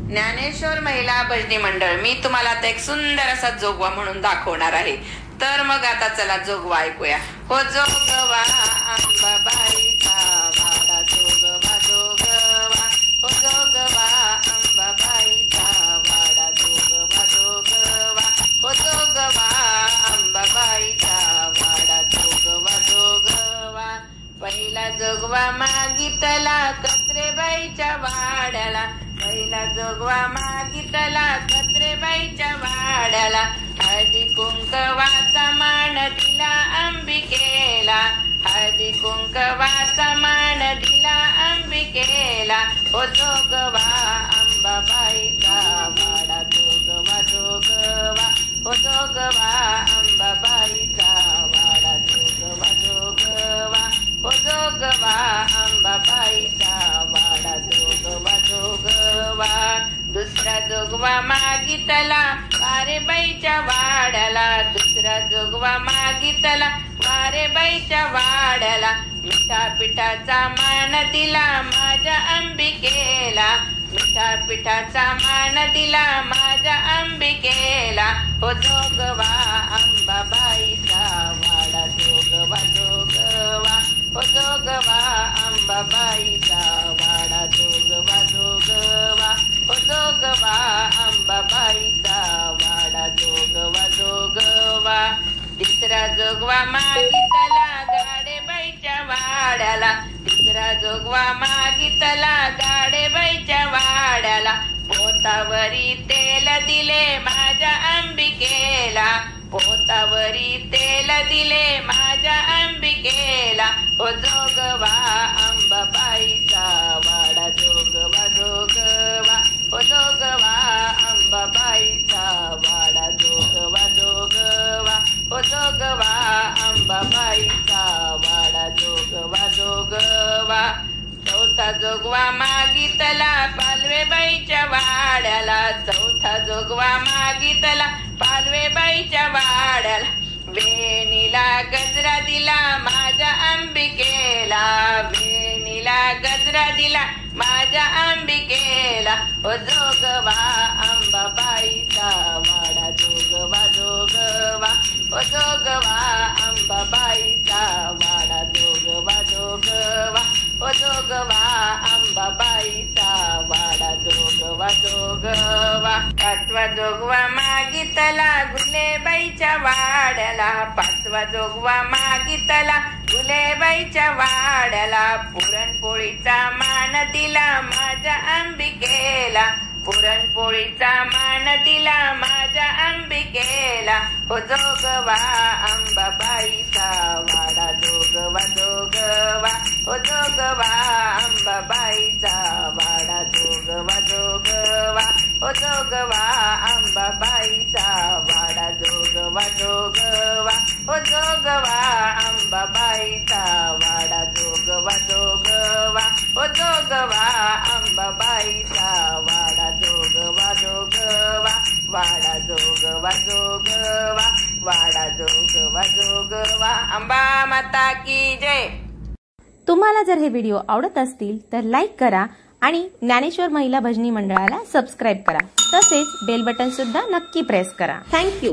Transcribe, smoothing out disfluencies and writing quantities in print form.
ज्ञानेश्वर महिला भजनी मंडळ मी तुम्हाला आता एक सुंदर असा जोगवा म्हणून दाखवणार आहे। तर मग आता चला जोगवा ऐकूया। हो जोगवा अंबाबाईचा वाडा जोगवा जोगवा, हो जोगवा अंबाबाईचा वाडा जोगवा जोगवा, हो जोगवा अंबाबाईचा वाडा जोगवा जोगवा। पहिला जोगवा मागितला कत्रेबाईच्या वाड्याला, पहिला जोगवा मागितला कत्रेबाईच्या वाड्याला, हळदी कुंकवाचा मान दिला अंबिकेला, हळदी कुंकवाचा मान दिला अंबिकेला। हो जोगवा अंबाबाईचा वाडा जोगवा जोगवा, हो जोगवा अंबाबाईचा वाडा जोगवा जोगवा, हो जोगवा अंबाबाईचा वाडा जोगवा जोगवा। दुसरा जोगवा मागितला वारेबाईच्या वाड्याला, दुसरा जोगवा मागितला वारेबाईच्या वाड्याला, मिठा पिठाचा मान दिला माझ्या अंबिकेला, मिठा पिठाचा मान दिला माझ्या अंबिकेला। हो जोगवा अंबाबाईचा वाडा जोगवा जोगवा, हो जोगवा अंबाबाईचा वाडा जोगवा जोगवा, हो जोगवा अंबाबाईचा वाडा जोगवा जोगवा। तिसरा जोगवा मागितला गाडेबाईच्या वाड्याला, तिसरा जोगवा मागितला गाडेबाईच्या वाड्याला, पोतावरी तेल दिले माझ्या अंबिकेला, पोतावरी तेल दिले माझ्या अंबिकेला। हो जोगवा अंबाबाईचा वाडा जोगवा जोगवा, हो जोगवा अंबाबाईचा वाडा जोगवा जोगवा, हो जोगवा अंबाबाईचा वाडा जोगवा जोगवा। चौथा जोगवा मागितला पालवेबाईच्या वाड्याला, चौथा जोगवा मागितला पालवेबाईच्या वाड्याला, वेणीला गजरा दिला माझ्या अंबिकेला, वेणीला गजरा दिला माझ्या अंबिकेला। हो जोगवा अंबाबाईचा वाडा जोगवा जोगवा, हो जोगवा अंबाबाईचा वाडा जोगवा जोगवा, हो जोगवा अंबाबाईचा वाडा जोगवा जोगवा। पाचवा जोगवा मागितला गुलेबाईच्या वाड्याला, पाचवा जोगवा मागितला गुलेबाईच्या वाड्याला, पुरणपोळीचा मान दिला माझ्या अंबिकेला, पुरणपोळीचा मान दिला माझ्या अंबिकेला। हो जोगवा अंबाबाईचा वाडा जोगवा जोगवा, हो जोगवा अंबाबाईचा वाडा जोगवा जोगवा, हो जोगवा अंबाबाईचा वाडा जोगवा जोगवा, हो जोगवा अंबाबाईचा वाडा जोगवा जोगवा, हो जोगवा अंबाबाईचा वाडा जोगवा जोगवा, वाडा जोगवा जोगवा, वाडा जोगवा जोगवा। अंबा माता की जय। तुम्हाला जर हे व्हिडिओ आवडत असतील तर लाईक करा आणि ज्ञानेश्वर महिला भजनी मंडळाला सबस्क्राईब करा, तसेच बेल बटन सुद्धा नक्की प्रेस करा। थँक्यू।